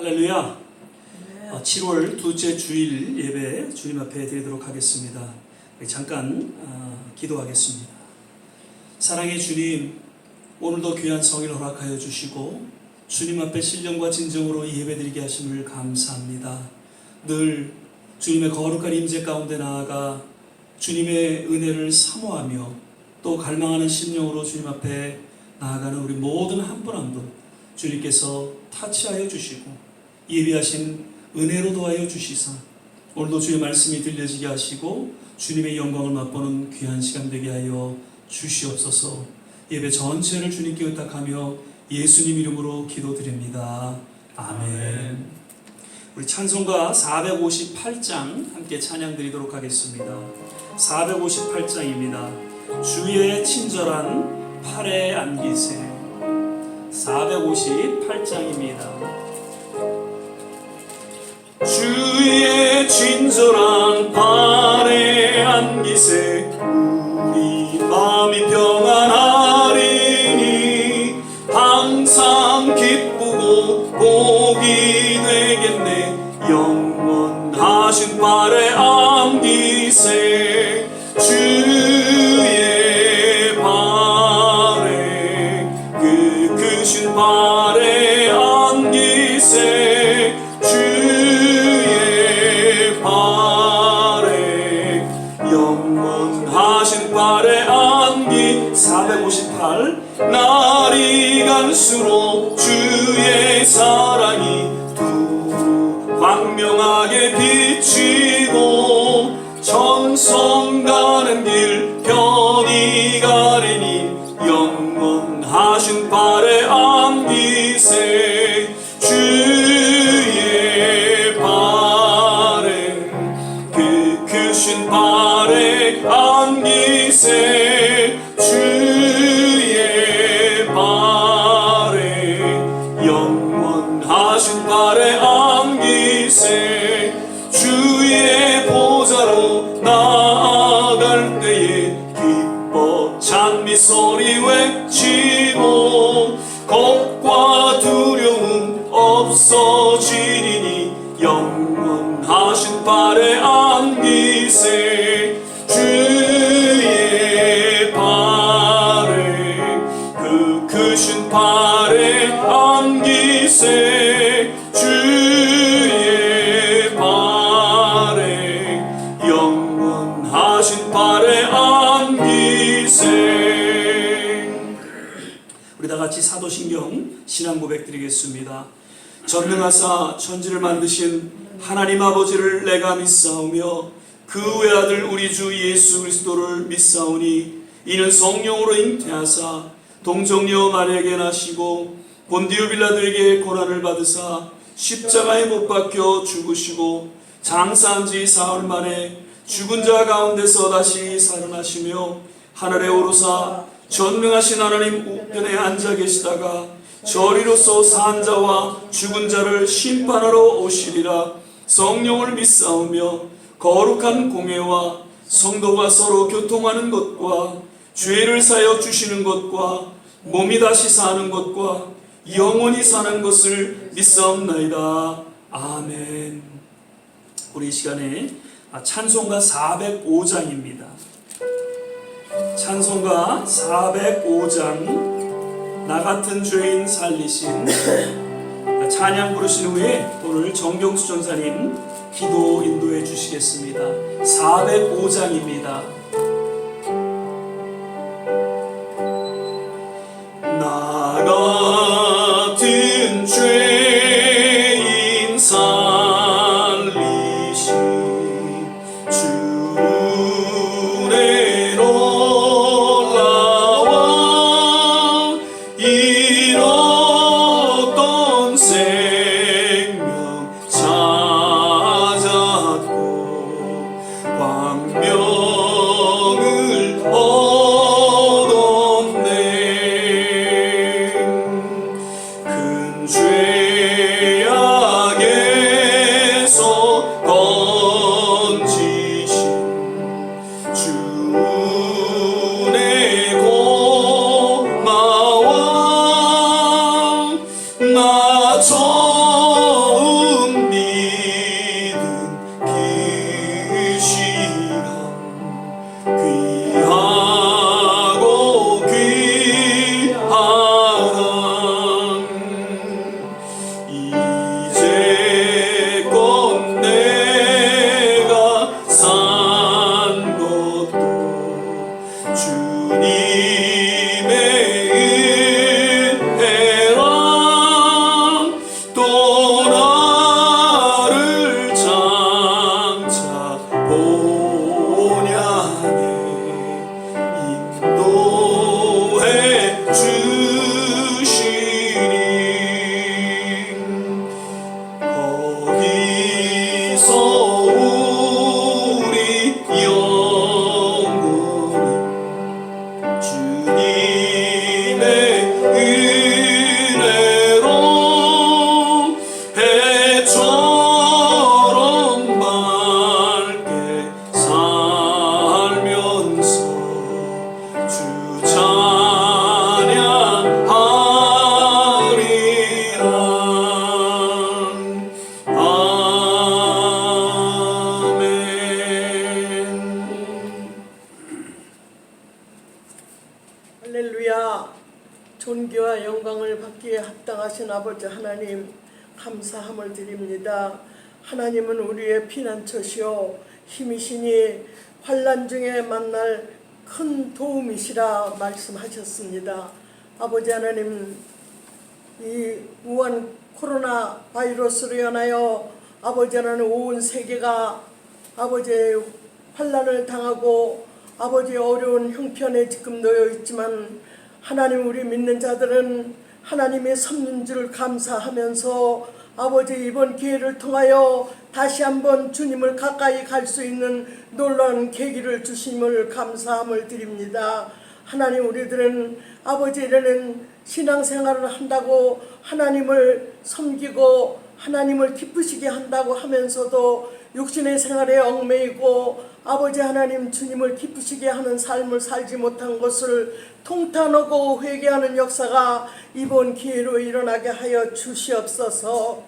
할렐루야. 7월 둘째 주일 예배 주님 앞에 드리도록 하겠습니다. 잠깐 기도하겠습니다. 사랑의 주님, 오늘도 귀한 성일 허락하여 주시고 주님 앞에 신령과 진정으로 예배 드리게 하심을 감사합니다. 늘 주님의 거룩한 임재 가운데 나아가 주님의 은혜를 사모하며 또 갈망하는 심령으로 주님 앞에 나아가는 우리 모든 한 분 한 분 주님께서 타치하여 주시고 예비하신 은혜로 도와여 주시사 오늘도 주의 말씀이 들려지게 하시고 주님의 영광을 맛보는 귀한 시간 되게 하여 주시옵소서. 예배 전체를 주님께 의탁하며 예수님 이름으로 기도드립니다. 아멘. 우리 찬송가 458장 함께 찬양 드리도록 하겠습니다. 458장입니다. 주의 친절한 팔에 안기세. 458장입니다. 주의 친절한 팔에 안기세. 우리 마음이 평안하리니 항상 기쁘고 복이 되겠네. 영원하신 팔에 안기세. 주의 팔에 그 크신 팔에 안기세. 주의 팔에 영원하신 팔에 안기. 458. 날이 갈수록 주의 사랑이 광명하게 비치고 천성 가는 길 편히 가리니 영원하신 팔에 안기세. 주의 팔에 그 크신 팔에 안기세. 주의 팔에 영원하신 팔에 안기세. 주의 보좌로 나아갈 때에 기뻐 찬미 소리 외치고 겁과 두려움 없어지리니 영원하신 팔에 안기세. 주의 팔에 그 크신 팔에 안기세. 주의 팔에 영원하신 팔에 안기세. 우리 다 같이 사도신경 신앙 고백 드리겠습니다. 전능하사 천지를 만드신 하나님 아버지를 내가 믿사오며 그 외아들 우리 주 예수 그리스도를 믿사오니 이는 성령으로 잉태하사 동정녀 마리아에게 나시고 본디오 빌라도에게 고난을 받으사 십자가에 못 박혀 죽으시고 장사한 지 사흘 만에 죽은 자 가운데서 다시 살아나시며 하늘에 오르사 전능하신 하나님 우편에 앉아 계시다가 저리로서 산 자와 죽은 자를 심판하러 오시리라. 성령을 믿사오며 거룩한 공회와 성도가 서로 교통하는 것과 죄를 사여 주시는 것과 몸이 다시 사는 것과 영원히 사는 것을 믿사옵나이다. 아멘. 우리 이 시간에 찬송가 405장입니다. 찬송가 405장 나 같은 죄인 살리신. 찬양 부르신 후에 오늘 정경수 전사님 기도 인도해 주시겠습니다. 405장입니다. 나 같은 죄인 살리신 주의 놀라워 잃었던 생명 찾았고 광명하게 나를 장차 본향에 인도해 주시니 거기서 우리 영혼이 주님의 은혜로 해처럼 밝게 살면서 주 찬양하리라. 할렐루야. 존귀와 영광을 받기에 합당하신 아버지 하나님, 감사함을 드립니다. 하나님은 우리의 피난처시오 힘이시니 환난 중에 만날 큰 도움이시라 말씀하셨습니다. 아버지 하나님, 이 우한 코로나 바이러스로 인하여 아버지 하나님 온 세계가 아버지의 환난을 당하고 아버지의 어려운 형편에 지금 놓여 있지만, 하나님, 우리 믿는 자들은 하나님의 섭리인 줄 감사하면서 아버지 이번 기회를 통하여 다시 한번 주님을 가까이 갈 수 있는 놀라운 계기를 주심을 감사함을 드립니다. 하나님, 우리들은 아버지는 신앙생활을 한다고 하나님을 섬기고 하나님을 기쁘시게 한다고 하면서도 육신의 생활에 얽매이고 아버지 하나님 주님을 기쁘시게 하는 삶을 살지 못한 것을 통탄하고 회개하는 역사가 이번 기회로 일어나게 하여 주시옵소서.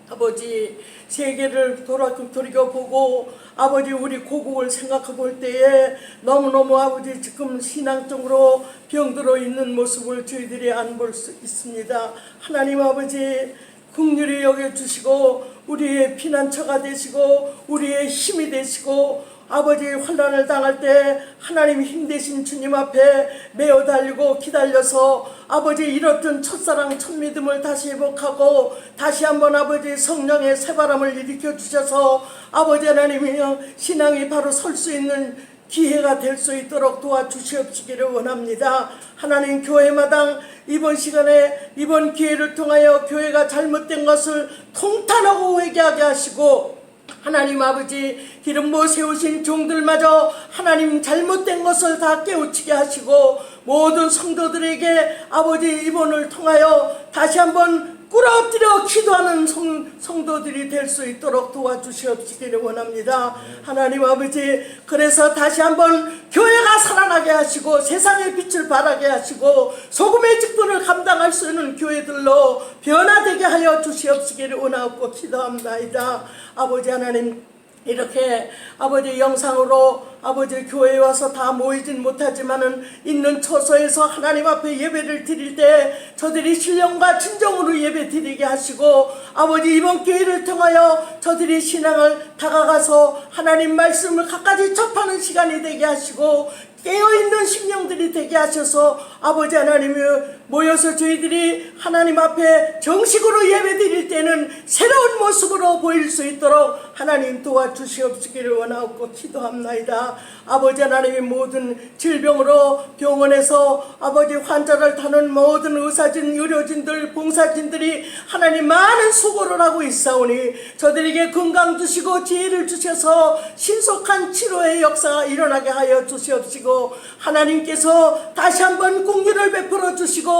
아버지, 세계를 돌이켜보고 아버지 우리 고국을 생각해 볼 때에 너무너무 아버지 지금 신앙적으로 병들어 있는 모습을 저희들이 안 볼 수 있습니다. 하나님 아버지, 긍휼히 여겨주시고 우리의 피난처가 되시고 우리의 힘이 되시고 아버지 환난을 당할 때 하나님 힘되신 주님 앞에 매어 달리고 기다려서 아버지 잃었던 첫사랑 첫믿음을 다시 회복하고 다시 한번 아버지 성령의 새바람을 일으켜 주셔서 아버지 하나님이 신앙이 바로 설 수 있는 기회가 될 수 있도록 도와주시옵시기를 원합니다. 하나님, 교회마당 이번 시간에 이번 기회를 통하여 교회가 잘못된 것을 통탄하고 회개하게 하시고 하나님 아버지 기름 부어 세우신 종들마저 하나님 잘못된 것을 다 깨우치게 하시고 모든 성도들에게 아버지 이번을 통하여 다시 한번 꿇어엎드려 기도하는 성도들이 될 수 있도록 도와주시옵시기를 원합니다. 하나님 아버지, 그래서 다시 한번 교회가 살아나게 하시고 세상의 빛을 발하게 하시고 소금의 직분을 감당할 수 있는 교회들로 변화되게 하여 주시옵시기를 원하고 기도합니다. 아버지 하나님, 이렇게 아버지 영상으로 아버지 교회에 와서 다 모이진 못하지만은 있는 처소에서 하나님 앞에 예배를 드릴 때 저들이 신령과 진정으로 예배 드리게 하시고 아버지 이번 기회를 통하여 저들이 신앙을 다가가서 하나님 말씀을 갖가지 접하는 시간이 되게 하시고 깨어있는 심령들이 되게 하셔서 아버지 하나님이 모여서 저희들이 하나님 앞에 정식으로 예배 드릴 때는 새로운 모습으로 보일 수 있도록 하나님 도와주시옵시기를 원하고 기도합나이다. 아버지 하나님이 모든 질병으로 병원에서 아버지 환자를 다는 모든 의사진, 의료진들, 봉사진들이 하나님 많은 수고를 하고 있사오니 저들에게 건강 주시고 지혜를 주셔서 신속한 치료의 역사가 일어나게 하여 주시옵시고 하나님께서 다시 한번 공유를 베풀어 주시고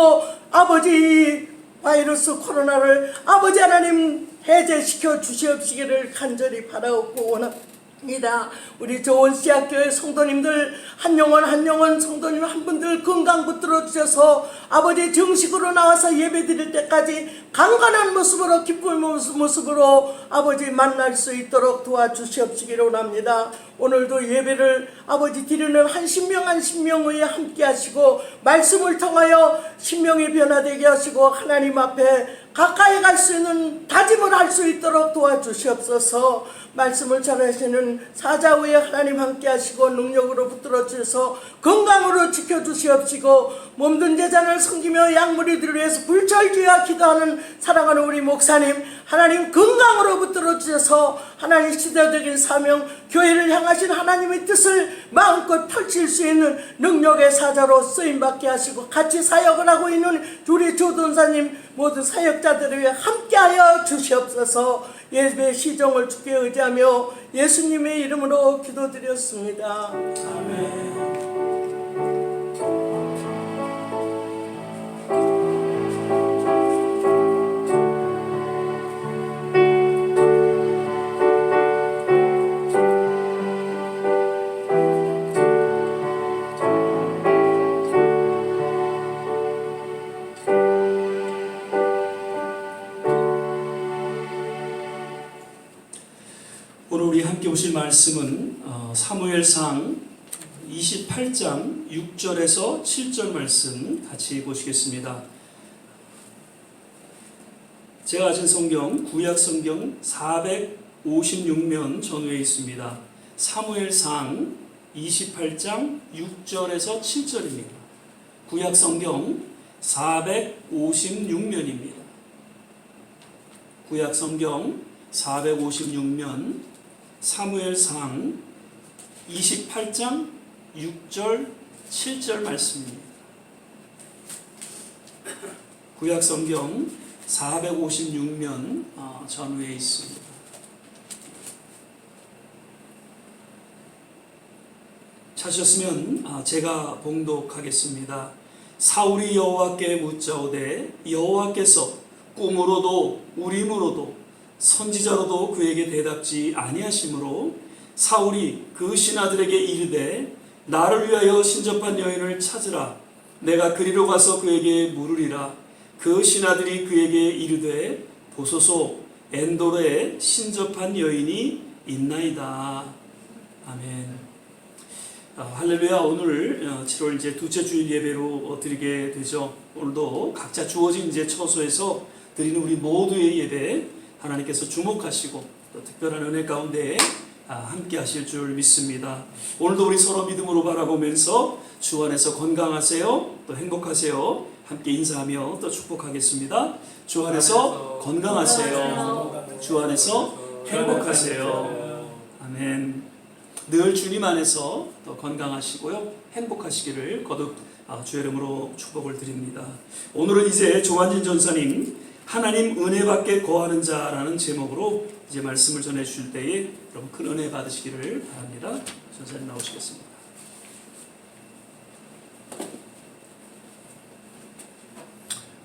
아버지 바이러스 코로나를 아버지 하나님 해제시켜 주시옵시기를 간절히 바라옵고 원합니다. 우리 좋은 씨앗교회 성도님들 한 영혼 성도님 한 분들 건강 붙들어 주셔서 아버지 정식으로 나와서 예배 드릴 때까지 강건한 모습으로 기쁜 모습으로 아버지 만날 수 있도록 도와주시옵시기를 원합니다. 오늘도 예배를 아버지 드리는 한 신명 위에 함께 하시고 말씀을 통하여 신명이 변화되게 하시고 하나님 앞에 가까이 갈 수 있는 다짐을 할 수 있도록 도와주시옵소서. 말씀을 잘하시는 사자후에 하나님 함께 하시고 능력으로 붙들어 주셔서 건강으로 지켜주시옵시고 몸든 제자를 섬기며 양무리들을 위해서 불철주야 기도하는 사랑하는 우리 목사님 하나님 건강으로 붙들어 주셔서 하나님 시대적인 사명 교회를 향하신 하나님의 뜻을 마음껏 펼칠 수 있는 능력의 사자로 쓰임받게 하시고 같이 사역을 하고 있는 우리 조동사님 모든 사역자들을 위해 함께하여 주시옵소서. 예배 시정을 주께 의지하며 예수님의 이름으로 기도드렸습니다. 아멘. 오늘 우리 함께 보실 말씀은 사무엘상 28장 6절에서 7절 말씀 같이 보시겠습니다. 제가 가진 성경 구약 성경 456면 전후에 있습니다. 사무엘상 28장 6절에서 7절입니다. 구약 성경 456면입니다. 구약 성경 456면 사무엘상 28장 6절 7절 말씀입니다. 구약 성경 456면 전후에 있습니다. 찾으셨으면 제가 봉독하겠습니다. 사울이 여호와께 묻자오되 여호와께서 꿈으로도 우림으로도 선지자로도 그에게 대답지 아니하시므로 사울이 그 신하들에게 이르되 나를 위하여 신접한 여인을 찾으라. 내가 그리로 가서 그에게 물으리라. 그 신하들이 그에게 이르되 보소서 엔도르에 신접한 여인이 있나이다. 아멘. 할렐루야. 오늘 7월 이제 둘째 주일 예배로 드리게 되죠. 오늘도 각자 주어진 이제 처소에서 드리는 우리 모두의 예배 하나님께서 주목하시고 또 특별한 은혜 가운데 함께 하실 줄 믿습니다. 오늘도 우리 서로 믿음으로 바라보면서 주 안에서 건강하세요. 또 행복하세요. 함께 인사하며 또 축복하겠습니다. 주 안에서 건강하세요. 주 안에서 행복하세요. 아멘. 늘 주님 안에서 또 건강하시고요. 행복하시기를 거듭 주의 이름으로 축복을 드립니다. 오늘은 이제 조한진 전사님 하나님 은혜 받게 거하는 자라는 제목으로 이제 말씀을 전해 주실 때에 여러분 큰 은혜 받으시기를 바랍니다. 전사님 나오시겠습니다.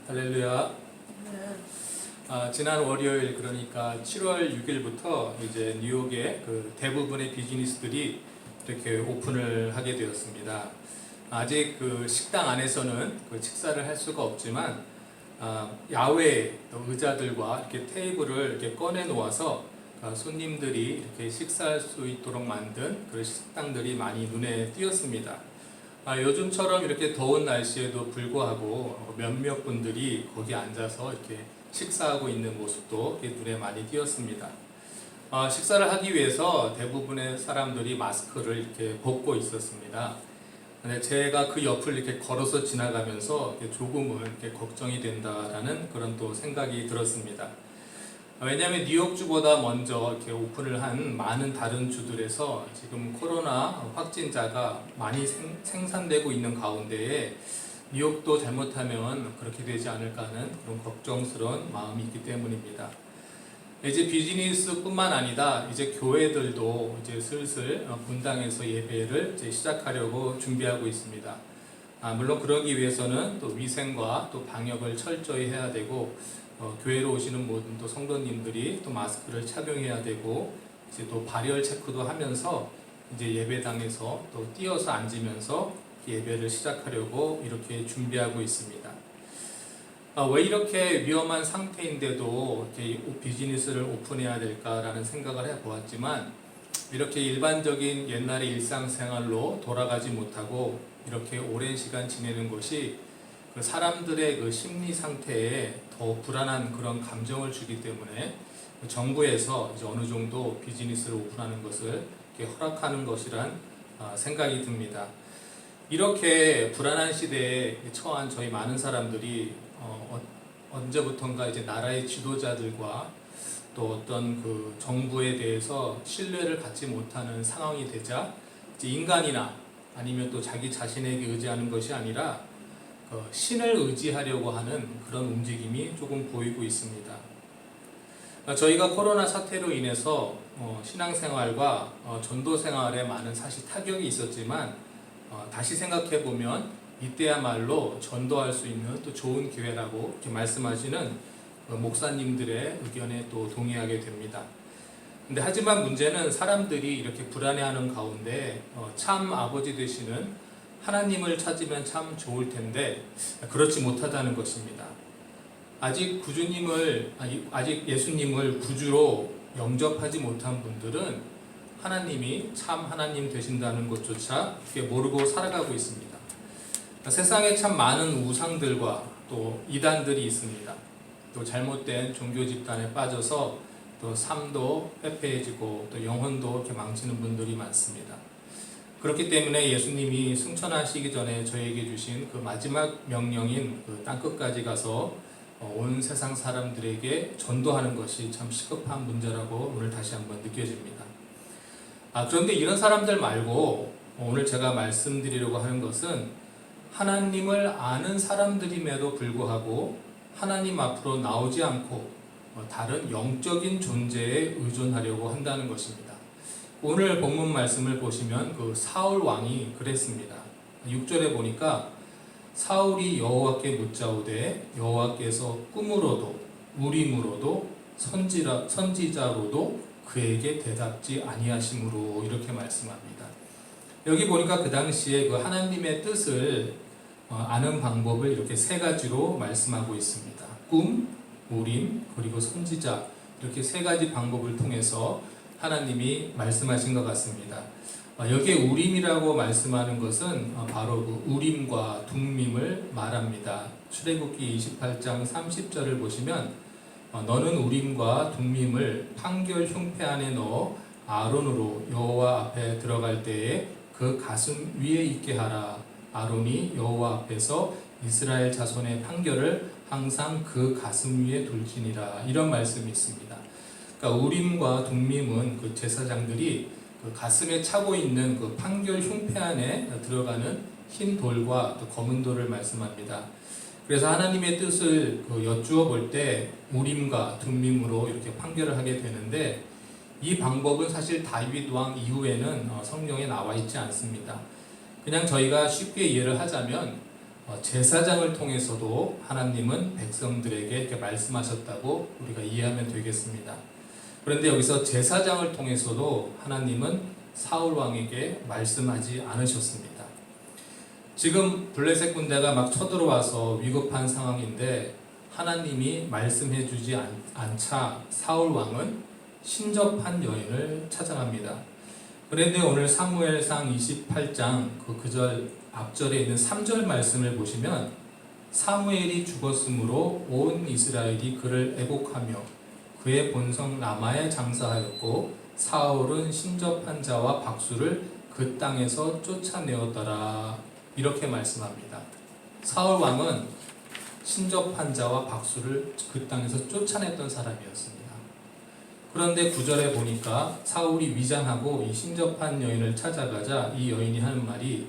할렐루야. 지난 월요일 그러니까 7월 6일부터 이제 뉴욕의 그 대부분의 비즈니스들이 이렇게 오픈을 하게 되었습니다. 아직 그 식당 안에서는 그 식사를 할 수가 없지만 야외 의자들과 이렇게 테이블을 이렇게 꺼내 놓아서 손님들이 이렇게 식사할 수 있도록 만든 그 식당들이 많이 눈에 띄었습니다. 요즘처럼 이렇게 더운 날씨에도 불구하고 몇몇 분들이 거기 앉아서 이렇게 식사하고 있는 모습도 눈에 많이 띄었습니다. 식사를 하기 위해서 대부분의 사람들이 마스크를 이렇게 벗고 있었습니다. 제가 그 옆을 이렇게 걸어서 지나가면서 조금은 이렇게 걱정이 된다라는 그런 또 생각이 들었습니다. 왜냐하면 뉴욕주보다 먼저 이렇게 오픈을 한 많은 다른 주들에서 지금 코로나 확진자가 많이 생산되고 있는 가운데에 뉴욕도 잘못하면 그렇게 되지 않을까 하는 그런 걱정스러운 마음이 있기 때문입니다. 이제 비즈니스뿐만 아니라 이제 교회들도 이제 슬슬 분당에서 예배를 이제 시작하려고 준비하고 있습니다. 물론 그러기 위해서는 또 위생과 또 방역을 철저히 해야 되고 교회로 오시는 모든 또 성도님들이 또 마스크를 착용해야 되고 이제 또 발열 체크도 하면서 이제 예배당에서 또 뛰어서 앉으면서 예배를 시작하려고 이렇게 준비하고 있습니다. 왜 이렇게 위험한 상태인데도 이렇게 비즈니스를 오픈해야 될까라는 생각을 해보았지만 이렇게 일반적인 옛날의 일상생활로 돌아가지 못하고 이렇게 오랜 시간 지내는 것이 그 사람들의 그 심리 상태에 더 불안한 그런 감정을 주기 때문에 정부에서 이제 어느 정도 비즈니스를 오픈하는 것을 이렇게 허락하는 것이란 생각이 듭니다. 이렇게 불안한 시대에 처한 저희 많은 사람들이 언제부턴가 이제 나라의 지도자들과 또 어떤 그 정부에 대해서 신뢰를 갖지 못하는 상황이 되자 이제 인간이나 아니면 또 자기 자신에게 의지하는 것이 아니라 신을 의지하려고 하는 그런 움직임이 조금 보이고 있습니다. 저희가 코로나 사태로 인해서 신앙생활과 전도생활에 많은 사실 타격이 있었지만 다시 생각해 보면 이때야말로 전도할 수 있는 또 좋은 기회라고 이렇게 말씀하시는 목사님들의 의견에 또 동의하게 됩니다. 근데 하지만 문제는 사람들이 이렇게 불안해하는 가운데 참 아버지 되시는 하나님을 찾으면 참 좋을 텐데 그렇지 못하다는 것입니다. 아직 예수님을 구주로 영접하지 못한 분들은 하나님이 참 하나님 되신다는 것조차 모르고 살아가고 있습니다. 세상에 참 많은 우상들과 또 이단들이 있습니다. 또 잘못된 종교 집단에 빠져서 또 삶도 회폐해지고 또 영혼도 이렇게 망치는 분들이 많습니다. 그렇기 때문에 예수님이 승천하시기 전에 저에게 주신 그 마지막 명령인 그 땅끝까지 가서 온 세상 사람들에게 전도하는 것이 참 시급한 문제라고 오늘 다시 한번 느껴집니다. 그런데 이런 사람들 말고 오늘 제가 말씀드리려고 하는 것은 하나님을 아는 사람들임에도 불구하고 하나님 앞으로 나오지 않고 다른 영적인 존재에 의존하려고 한다는 것입니다. 오늘 본문 말씀을 보시면 그 사울 왕이 그랬습니다. 6절에 보니까 사울이 여호와께 묻자오되 여호와께서 꿈으로도 우림으로도 선지자로도 그에게 대답지 아니하심으로 이렇게 말씀합니다. 여기 보니까 그 당시에 그 하나님의 뜻을 아는 방법을 이렇게 세 가지로 말씀하고 있습니다. 꿈, 우림, 그리고 선지자 이렇게 세 가지 방법을 통해서 하나님이 말씀하신 것 같습니다. 여기에 우림이라고 말씀하는 것은 바로 그 우림과 둠밈을 말합니다. 출애굽기 28장 30절을 보시면 너는 우림과 둠밈을 판결 흉패 안에 넣어 아론으로 여호와 앞에 들어갈 때에 그 가슴 위에 있게 하라. 아론이 여호와 앞에서 이스라엘 자손의 판결을 항상 그 가슴 위에 둘지니라. 이런 말씀이 있습니다. 그러니까 우림과 둠밈은 그 제사장들이 그 가슴에 차고 있는 그 판결 흉패 안에 들어가는 흰 돌과 또 검은 돌을 말씀합니다. 그래서 하나님의 뜻을 여쭈어 볼 때 우림과 둠밈으로 이렇게 판결을 하게 되는데 이 방법은 사실 다윗 왕 이후에는 성경에 나와 있지 않습니다. 그냥 저희가 쉽게 이해를 하자면 제사장을 통해서도 하나님은 백성들에게 이렇게 말씀하셨다고 우리가 이해하면 되겠습니다. 그런데 여기서 제사장을 통해서도 하나님은 사울 왕에게 말씀하지 않으셨습니다. 지금 블레셋 군대가 막 쳐들어와서 위급한 상황인데 하나님이 말씀해 주지 않자 사울 왕은 신접한 여인을 찾아갑니다. 그런데 오늘 사무엘상 28장 그 절 앞절에 있는 3절 말씀을 보시면 사무엘이 죽었으므로 온 이스라엘이 그를 애곡하며 그의 본성 라마에 장사하였고 사울은 신접한 자와 박수를 그 땅에서 쫓아내었더라. 이렇게 말씀합니다. 사울 왕은 신접한 자와 박수를 그 땅에서 쫓아냈던 사람이었습니다. 그런데 9절에 보니까 사울이 위장하고 이 신접한 여인을 찾아가자 이 여인이 하는 말이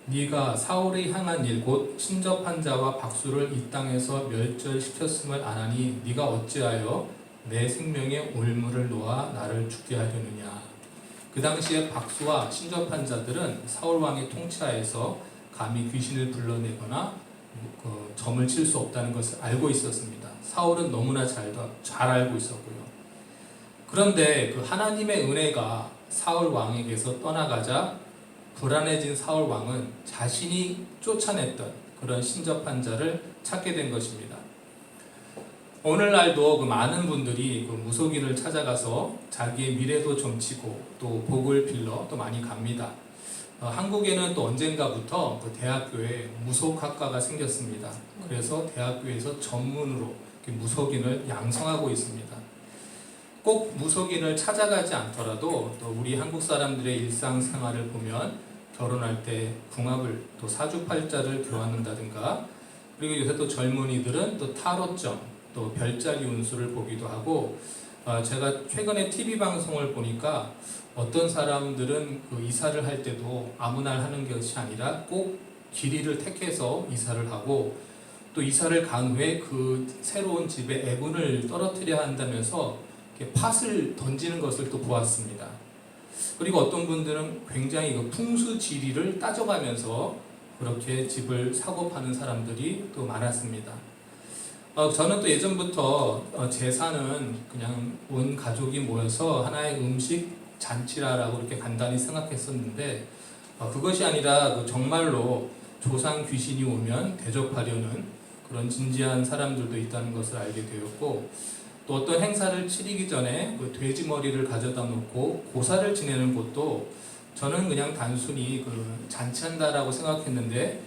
네가 사울이 향한 일 곧 신접한 자와 박수를 이 땅에서 멸절시켰음을 아나니 네가 어찌하여 내 생명에 올무를 놓아 나를 죽게 하려느냐. 그 당시에 박수와 신접한 자들은 사울 왕의 통치하에서 감히 귀신을 불러내거나 점을 칠 수 없다는 것을 알고 있었습니다. 사울은 너무나 잘 알고 있었고요. 그런데 그 하나님의 은혜가 사울 왕에게서 떠나가자 불안해진 사울 왕은 자신이 쫓아냈던 그런 신접한 자를 찾게 된 것입니다. 오늘날도 그 많은 분들이 그 무속인을 찾아가서 자기의 미래도 점치고 또 복을 빌러 또 많이 갑니다. 한국에는 또 언젠가부터 그 대학교에 무속학과가 생겼습니다. 그래서 대학교에서 전문으로 이렇게 무속인을 양성하고 있습니다. 꼭 무속인을 찾아가지 않더라도 또 우리 한국 사람들의 일상생활을 보면 결혼할 때 궁합을 또 사주팔자를 교환한다든가, 그리고 요새 또 젊은이들은 또 타로점, 또 별자리 운수를 보기도 하고, 제가 최근에 TV 방송을 보니까 어떤 사람들은 그 이사를 할 때도 아무 날 하는 것이 아니라 꼭 길이를 택해서 이사를 하고, 또 이사를 간 후에 그 새로운 집에 애분을 떨어뜨려야 한다면서 이렇게 팥을 던지는 것을 또 보았습니다. 그리고 어떤 분들은 굉장히 그 풍수지리를 따져가면서 그렇게 집을 사고 파는 사람들이 또 많았습니다. 저는 또 예전부터 제사는 그냥 온 가족이 모여서 하나의 음식 잔치라고 이렇게 간단히 생각했었는데, 그것이 아니라 그 정말로 조상 귀신이 오면 대접하려는 그런 진지한 사람들도 있다는 것을 알게 되었고, 또 어떤 행사를 치르기 전에 그 돼지 머리를 가져다 놓고 고사를 지내는 것도 저는 그냥 단순히 그 잔치한다라고 생각했는데,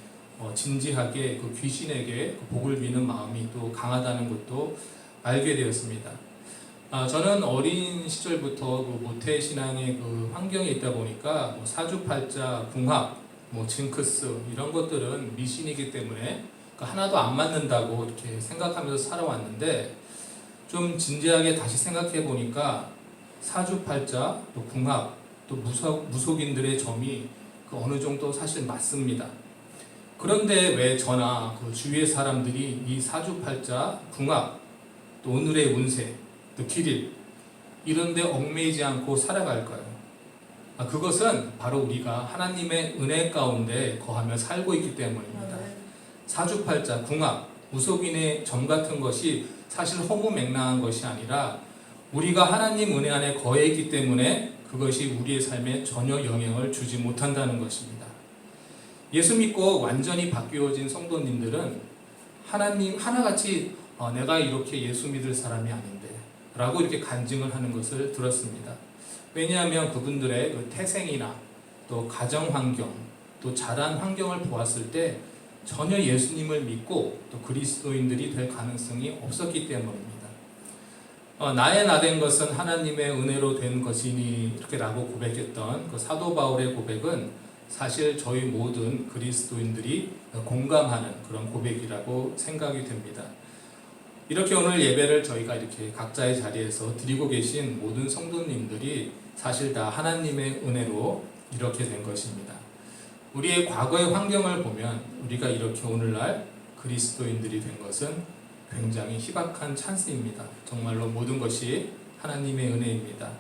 진지하게 그 귀신에게 그 복을 비는 마음이 또 강하다는 것도 알게 되었습니다. 저는 어린 시절부터 그 모태 신앙의 그 환경에 있다 보니까 뭐 사주팔자, 궁합, 뭐 징크스 이런 것들은 미신이기 때문에 하나도 안 맞는다고 이렇게 생각하면서 살아왔는데, 좀 진지하게 다시 생각해 보니까 사주팔자, 또 궁합, 또 무속인들의 점이 그 어느 정도 사실 맞습니다. 그런데 왜 저나 그 주위의 사람들이 이 사주팔자, 궁합, 또 오늘의 운세, 또 길일 이런 데 얽매이지 않고 살아갈까요? 그것은 바로 우리가 하나님의 은혜 가운데 거하며 살고 있기 때문입니다. 사주팔자, 궁합, 무속인의 점 같은 것이 사실 허무맹랑한 것이 아니라 우리가 하나님 은혜 안에 거해 있기 때문에 그것이 우리의 삶에 전혀 영향을 주지 못한다는 것입니다. 예수 믿고 완전히 바뀌어진 성도님들은 하나님 하나같이 내가 이렇게 예수 믿을 사람이 아닌데 라고 이렇게 간증을 하는 것을 들었습니다. 왜냐하면 그분들의 그 태생이나 또 가정 환경, 또 자란 환경을 보았을 때 전혀 예수님을 믿고 또 그리스도인들이 될 가능성이 없었기 때문입니다. 나의 나된 것은 하나님의 은혜로 된 것이니 이렇게 라고 고백했던 그 사도 바울의 고백은 사실 저희 모든 그리스도인들이 공감하는 그런 고백이라고 생각이 됩니다. 이렇게 오늘 예배를 저희가 이렇게 각자의 자리에서 드리고 계신 모든 성도님들이 사실 다 하나님의 은혜로 이렇게 된 것입니다. 우리의 과거의 환경을 보면 우리가 이렇게 오늘날 그리스도인들이 된 것은 굉장히 희박한 찬스입니다. 정말로 모든 것이 하나님의 은혜입니다.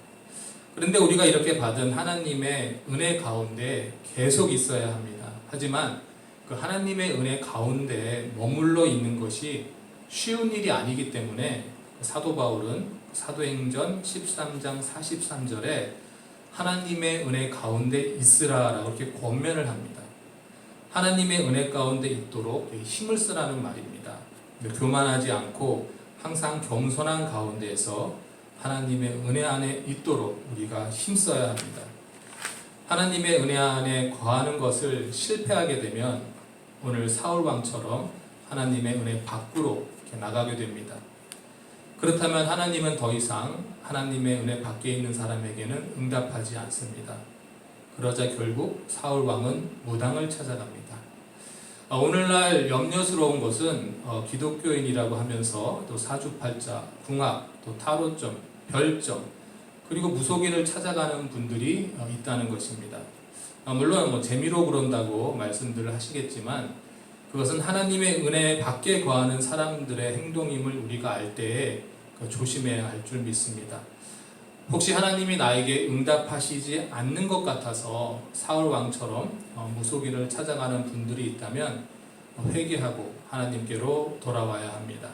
그런데 우리가 이렇게 받은 하나님의 은혜 가운데 계속 있어야 합니다. 하지만 그 하나님의 은혜 가운데 머물러 있는 것이 쉬운 일이 아니기 때문에 사도 바울은 사도행전 13장 43절에 하나님의 은혜 가운데 있으라라고 이렇게 권면을 합니다. 하나님의 은혜 가운데 있도록 힘을 쓰라는 말입니다. 교만하지 않고 항상 겸손한 가운데에서 하나님의 은혜 안에 있도록 우리가 힘써야 합니다. 하나님의 은혜 안에 거하는 것을 실패하게 되면 오늘 사울 왕처럼 하나님의 은혜 밖으로 이렇게 나가게 됩니다. 그렇다면 하나님은 더 이상 하나님의 은혜 밖에 있는 사람에게는 응답하지 않습니다. 그러자 결국 사울 왕은 무당을 찾아갑니다. 오늘날 염려스러운 것은 기독교인이라고 하면서 또 사주팔자, 궁합, 또 타로점, 별점, 그리고 무속인을 찾아가는 분들이 있다는 것입니다. 물론 뭐 재미로 그런다고 말씀들을 하시겠지만 그것은 하나님의 은혜 밖에 거하는 사람들의 행동임을 우리가 알 때에 조심해야 할 줄 믿습니다. 혹시 하나님이 나에게 응답하시지 않는 것 같아서 사울 왕처럼 무속인을 찾아가는 분들이 있다면 회개하고 하나님께로 돌아와야 합니다.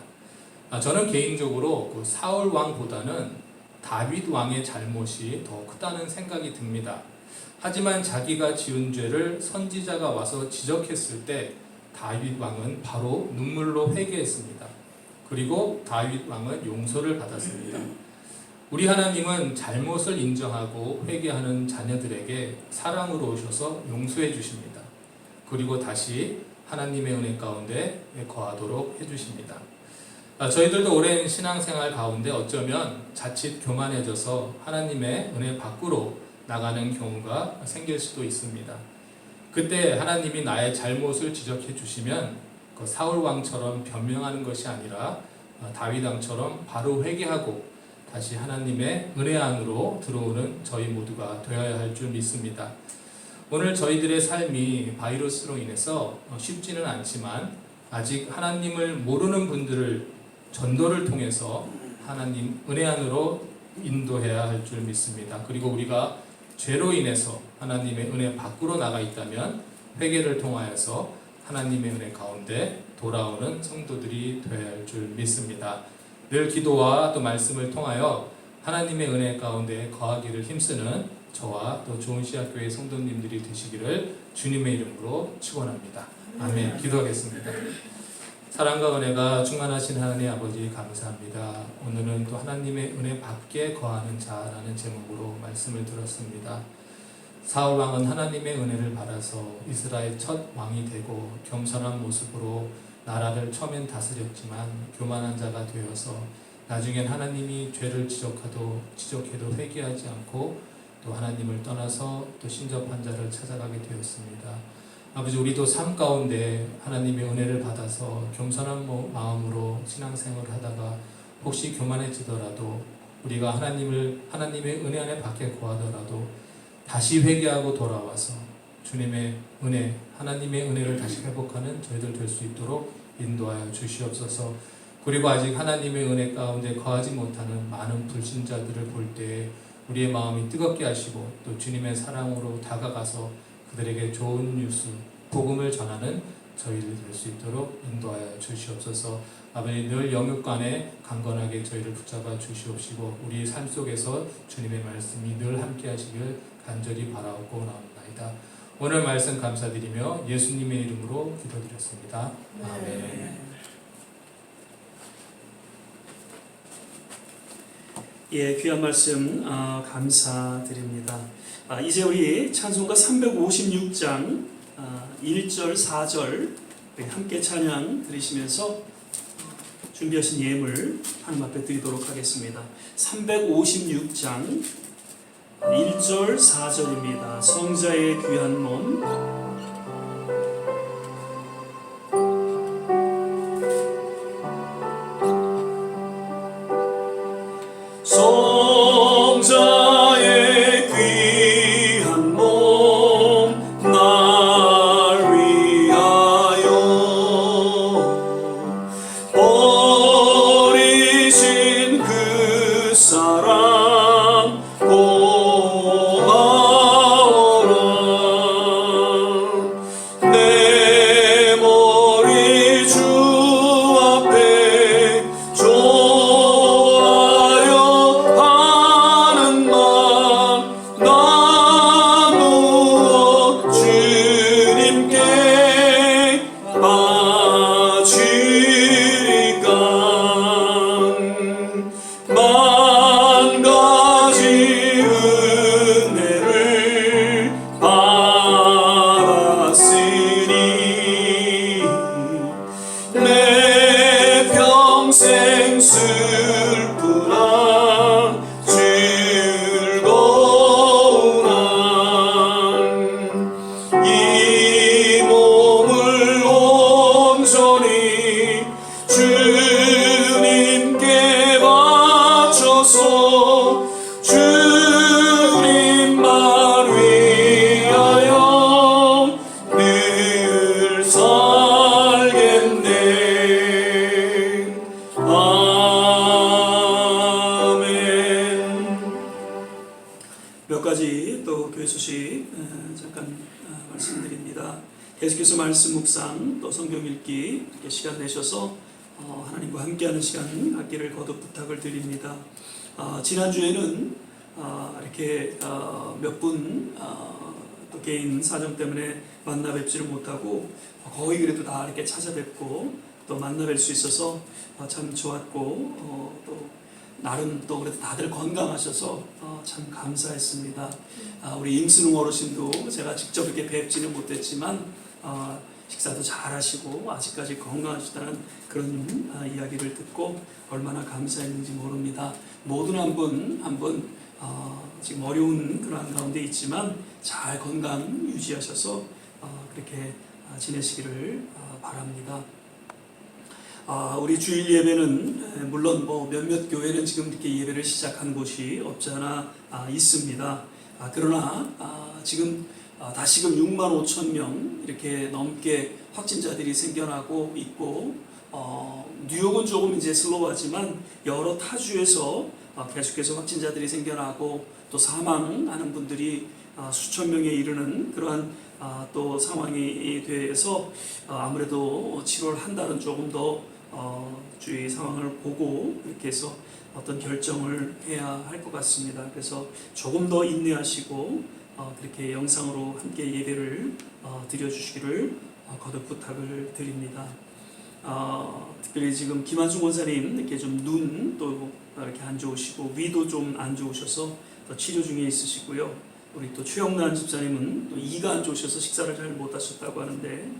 저는 개인적으로 그 사울 왕보다는 다윗 왕의 잘못이 더 크다는 생각이 듭니다. 하지만 자기가 지은 죄를 선지자가 와서 지적했을 때 다윗 왕은 바로 눈물로 회개했습니다. 그리고 다윗 왕은 용서를 받았습니다. 우리 하나님은 잘못을 인정하고 회개하는 자녀들에게 사랑으로 오셔서 용서해 주십니다. 그리고 다시 하나님의 은혜 가운데 거하도록 해주십니다. 저희들도 오랜 신앙생활 가운데 어쩌면 자칫 교만해져서 하나님의 은혜 밖으로 나가는 경우가 생길 수도 있습니다. 그때 하나님이 나의 잘못을 지적해 주시면 그 사울 왕처럼 변명하는 것이 아니라 다윗 왕처럼 바로 회개하고 다시 하나님의 은혜 안으로 들어오는 저희 모두가 되어야 할 줄 믿습니다. 오늘 저희들의 삶이 바이러스로 인해서 쉽지는 않지만 아직 하나님을 모르는 분들을 전도를 통해서 하나님 은혜 안으로 인도해야 할 줄 믿습니다. 그리고 우리가 죄로 인해서 하나님의 은혜 밖으로 나가 있다면 회개를 통하여서 하나님의 은혜 가운데 돌아오는 성도들이 되어야 할 줄 믿습니다. 늘 기도와 또 말씀을 통하여 하나님의 은혜 가운데 거하기를 힘쓰는 저와 또 좋은 시학교회 성도님들이 되시기를 주님의 이름으로 축원합니다. 아멘. 기도하겠습니다. 사랑과 은혜가 충만하신 하나님 아버지 감사합니다. 오늘은 또 하나님의 은혜 밖에 거하는 자라는 제목으로 말씀을 들었습니다. 사울 왕은 하나님의 은혜를 받아서 이스라엘 첫 왕이 되고 겸손한 모습으로 나라를 처음엔 다스렸지만 교만한 자가 되어서 나중엔 하나님이 죄를 지적해도 회개하지 않고 또 하나님을 떠나서 또 신접한 자를 찾아가게 되었습니다. 아버지, 우리도 삶 가운데 하나님의 은혜를 받아서 겸손한 마음으로 신앙생활을 하다가 혹시 교만해지더라도 우리가 하나님의 은혜 안에 밖에 거하더라도 다시 회개하고 돌아와서 주님의 은혜, 하나님의 은혜를 다시 회복하는 저희들 될 수 있도록 인도하여 주시옵소서. 그리고 아직 하나님의 은혜 가운데 거하지 못하는 많은 불신자들을 볼 때 우리의 마음이 뜨겁게 하시고 또 주님의 사랑으로 다가가서 그들에게 좋은 뉴스, 복음을 전하는 저희들 될 수 있도록 인도하여 주시옵소서. 아버지, 늘 영육간에 강건하게 저희를 붙잡아 주시옵시고 우리의 삶 속에서 주님의 말씀이 늘 함께 하시길 간절히 바라옵고 나옵나이다. 오늘 말씀 감사드리며 예수님의 이름으로 기도드렸습니다. 아멘. 예, 귀한 말씀 감사드립니다. 이제 우리 찬송가 356장 1절, 4절 함께 찬양 드리시면서 준비하신 예물 하나님 앞에 드리도록 하겠습니다. 356장 1절, 4절입니다. 성자의 귀한 몸. 성자의 귀한 몸 날 위하여 버리신 그 사랑 고마워라. 내 머리 주 앞에 계속해서 말씀 묵상 또 성경 읽기 이렇게 시간 내셔서 하나님과 함께하는 시간 갖기를 거듭 부탁을 드립니다. 지난주에는 이렇게 몇 분 또 개인 사정 때문에 만나 뵙지를 못하고 거의 그래도 다 이렇게 찾아뵙고 또 만나 뵐 수 있어서 참 좋았고 또 나름 또 그래도 다들 건강하셔서 참 감사했습니다. 우리 임순웅 어르신도 제가 직접 이렇게 뵙지는 못했지만 식사도 잘 하시고 아직까지 건강하시다는 그런 이야기를 듣고 얼마나 감사했는지 모릅니다. 모든 한 분 한 분 지금 어려운 그런 가운데 있지만 잘 건강 유지하셔서 그렇게 지내시기를 바랍니다. 우리 주일 예배는 물론 뭐 몇몇 교회는 지금 이렇게 예배를 시작한 곳이 없지 않아 있습니다. 그러나 지금 다시금 6만 5천 명 이렇게 넘게 확진자들이 생겨나고 있고 뉴욕은 조금 이제 슬로우하지만 여러 타주에서 계속해서 확진자들이 생겨나고 또 사망하는 분들이 수천 명에 이르는 그러한 또 상황이 돼서 아무래도 7월 한 달은 조금 더 주의 상황을 보고 이렇게 해서 어떤 결정을 해야 할 것 같습니다. 그래서 조금 더 인내하시고 그렇게 영상으로 함께 예배를 드려주시기를 거듭 부탁을 드립니다. 특별히 지금 김한중 원사님 이렇게 좀 눈 또 이렇게 안 좋으시고 위도 좀 안 좋으셔서 또 치료 중에 있으시고요. 우리 또 최영란 집사님은 또 이가 안 좋으셔서 식사를 잘 못 하셨다고 하는데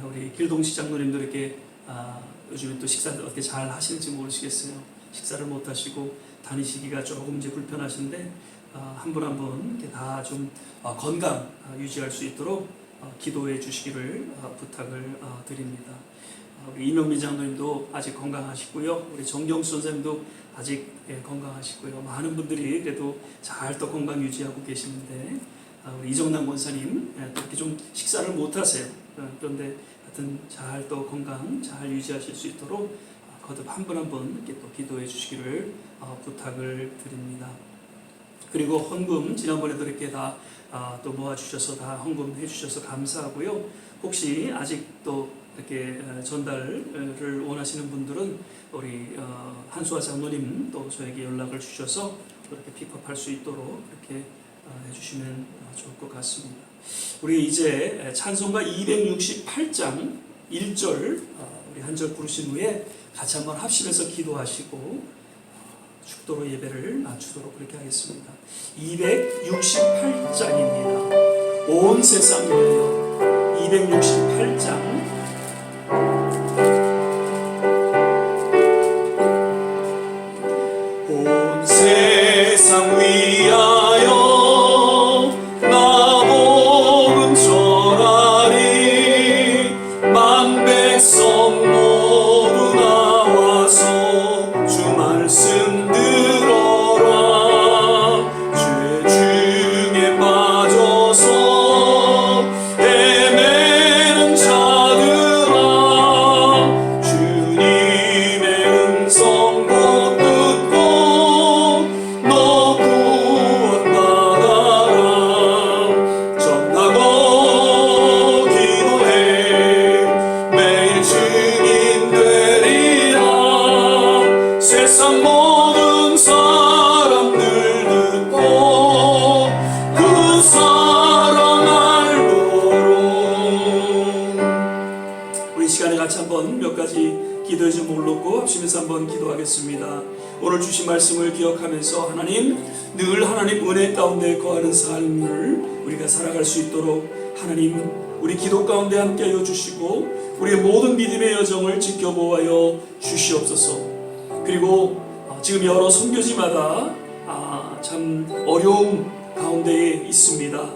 우리 길동시 장로님도 이렇게 요즘에 또 식사를 어떻게 잘 하시는지 모르시겠어요. 식사를 못 하시고 다니시기가 조금 이제 불편하신데 한 분 한 분 이렇게 다 좀 건강 유지할 수 있도록 기도해 주시기를 부탁을 드립니다. 우리 이명민 장로님도 아직 건강하시고요. 우리 정경수 선생님도 아직 건강하시고요. 많은 분들이 그래도 잘 또 건강 유지하고 계시는데 우리 이정남 권사님 또 이렇게 좀 식사를 못 하세요. 그런데 하여튼 잘 또 건강 잘 유지하실 수 있도록 거듭 한 분 한 분 이렇게 또 기도해 주시기를 부탁을 드립니다. 그리고 헌금 지난번에도 이렇게 다 또 모아주셔서 다 헌금해 주셔서 감사하고요. 혹시 아직 또 이렇게 전달을 원하시는 분들은 우리 한수아 장로님 또 저에게 연락을 주셔서 그렇게 픽업할 수 있도록 그렇게 해주시면 좋을 것 같습니다. 우리 이제 찬송가 268장 1절 우리 한 절 부르신 후에 같이 한번 합심해서 기도하시고 축도로 예배를 마치도록 그렇게 하겠습니다. 268장입니다. 온 세상 위하여 268장 온 세상 위하여 나복음 전하리 만 백성 모두 나와서 주 말씀 들어라 죄 중에 빠져서 헤매는 자들아 주님의 음성 곧 듣고 너 구원받아라 전하고 기도해 매일 증인 되리라 세상 모든 사람들 듣고 그 사랑 알도록 우리 시간에 같이 한번 몇 가지 기도의 제목을 놓고 합심해서 한번 기도하겠습니다. 오늘 주신 말씀을 기억하면서 하나님 늘 하나님 은혜 가운데 거하는 삶을 우리가 살아갈 수 있도록 하나님 우리 기도 가운데 함께하여 주시고 우리의 모든 믿음의 여정을 지켜보아여 주시옵소서. 그리고 지금 여러 선교지마다 참 어려움 가운데에 있습니다.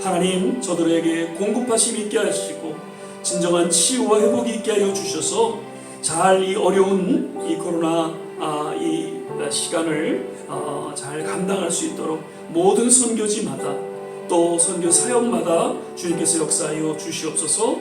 하나님 저들에게 공급하심 있게 하시고 진정한 치유와 회복이 있게 하여 주셔서 잘 이 어려운 이 코로나 이 시간을 잘 감당할 수 있도록 모든 선교지마다 또 선교 사역마다 주님께서 역사하여 주시옵소서.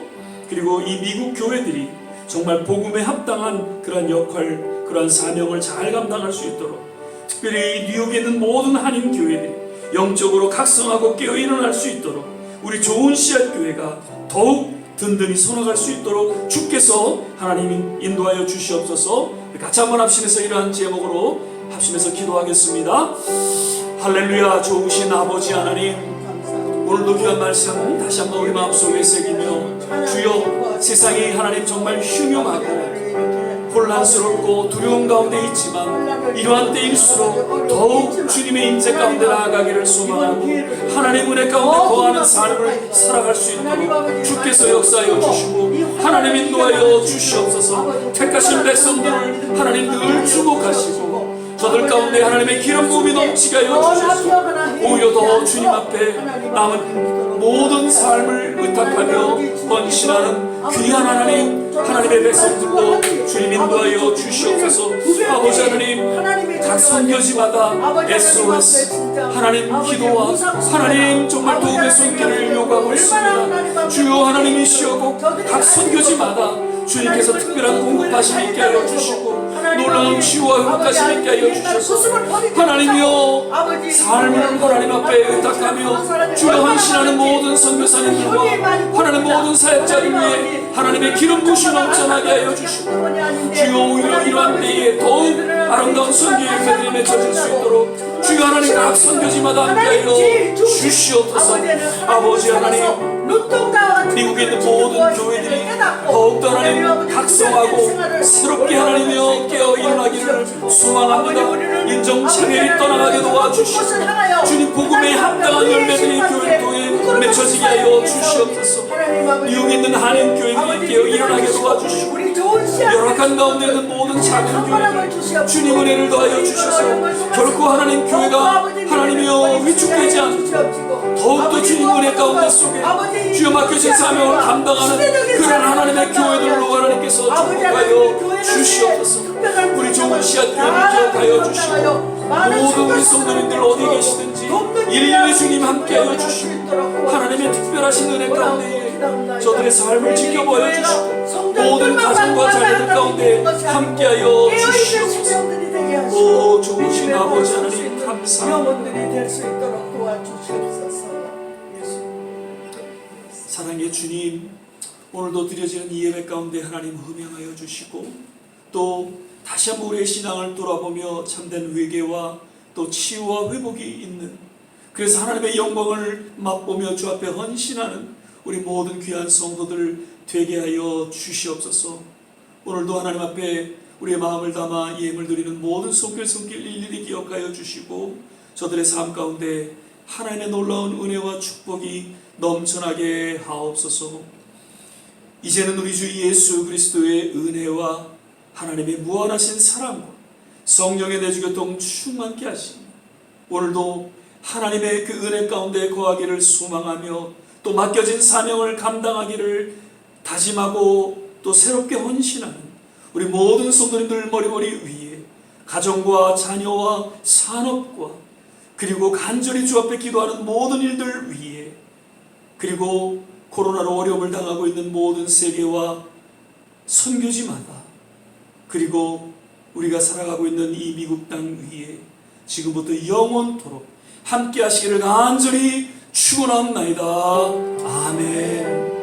그리고 이 미국 교회들이 정말 복음에 합당한 그러한 역할 그러한 사명을 잘 감당할 수 있도록 특별히 뉴욕에 있는 모든 한인 교회들이 영적으로 각성하고 깨어 일어날 수 있도록 우리 좋은 씨앗 교회가 더욱 든든히 서나갈 수 있도록 주께서 하나님이 인도하여 주시옵소서. 같이 한번 합심해서 이러한 제목으로 합심해서 기도하겠습니다. 할렐루야. 좋으신 아버지 하나님 오늘도 귀한 말씀 다시 한번 우리 마음속에 새기며 주여 세상이 하나님 정말 흉흉하고 혼란스럽고 두려움 가운데 있지만 이러한 때일수록 더욱 주님의 임재 가운데 나아가기를 소망하고 하나님 은혜 가운데 거하는 삶을 살아갈 수 있도록 주께서 역사하여 주시고 하나님 인도하여 주시옵소서. 택하신 백성들을 하나님 늘 주목하시고 저들 가운데 하나님의 기름 부음이 넘치게 하여 주셔서 오히려 더 주님 앞에 남은 모든 삶을 의탁하며 헌신하는 귀한 하나님의 백성들로 주님 인도하여 주시옵소서. 아버지 하나님 각 선교지마다 SOS 하나님 기도와 하나님 정말 도움의 손길을 요구하고 있습니다. 주여 하나님이시여 각 선교지마다 주님께서 특별한 공급하심 있게 하여 주시고 놀라운 치유와 회복하심 있게 하여 주셔서 하나님이여 삶을 하나님 앞에 의탁하며 주여 헌신하는 모든 선교사님들과 하나님 모든 사역자를 위해 하나님의 기름 부으심 넘쳐나게 하여 주시고 주여 오히려 이러한 때에 더욱 아름다운 선교의 회들이 맺혀질 수 있도록 주여 하나님 각 선교지마다 함께하여 주시옵소서. 아버지 하나님 미국에 있는 모든 교회들이 더욱더 하나님 각성하고 새롭게 하나님이여 깨어 일어나기를 소망합니다. 인정차별이 떠나가게 도와주시고 주님 복음에 합당한 열매들이 교회 통해 맺혀지게 하여 주시옵소서. 미국에 있는 한인 교회들이 깨어 일어나게 도와주시고 열악한 가운데 있는 모든 작은 교회들 주님 은혜를 더하여 주셔서 결코 하나님 교회가 하나님이여 위축되지 않고 더욱더 주님 은혜 가운데 속에 주여 맡겨진 사명을 감당하는 그런 하나님의 교회들로 하나님께서 축복하여 주시옵소서. 우리 좋은 씨앗 교회를 기억하여 주시고 모든 우리 성도님들 어디 계시든지 일일이 주님 함께하여 주시고 하나님의 특별하신 은혜 가운데 저들의 삶을 지켜보여 주시고 모든 가정과 자녀들 가운데 함께하여 주시옵소서. 오 좋으신 아버지 하나님 감사합니다. 사랑의 주님, 오늘도 드려지는 이 예배 가운데 하나님 흠양하여 주시고 또 다시 한번 우리의 신앙을 돌아보며 참된 회개와 또 치유와 회복이 있는, 그래서 하나님의 영광을 맛보며 주 앞에 헌신하는 우리 모든 귀한 성도들 되게 하여 주시옵소서. 오늘도 하나님 앞에 우리의 마음을 담아 예물 드리는 모든 손길 일일이 기억하여 주시고 저들의 삶 가운데 하나님의 놀라운 은혜와 축복이 넘쳐나게 하옵소서. 이제는 우리 주 예수 그리스도의 은혜와 하나님의 무한하신 사랑과 성령의 내주교통 충만케 하시니 오늘도 하나님의 그 은혜 가운데 거하기를 소망하며 또 맡겨진 사명을 감당하기를 다짐하고 또 새롭게 헌신하는 우리 모든 성도님들 머리머리 위에 가정과 자녀와 산업과 그리고 간절히 주 앞에 기도하는 모든 일들 위에 그리고 코로나로 어려움을 당하고 있는 모든 세계와 선교지마다 그리고 우리가 살아가고 있는 이 미국 땅 위에 지금부터 영원토록 함께 하시기를 간절히 축원합니다. 아멘.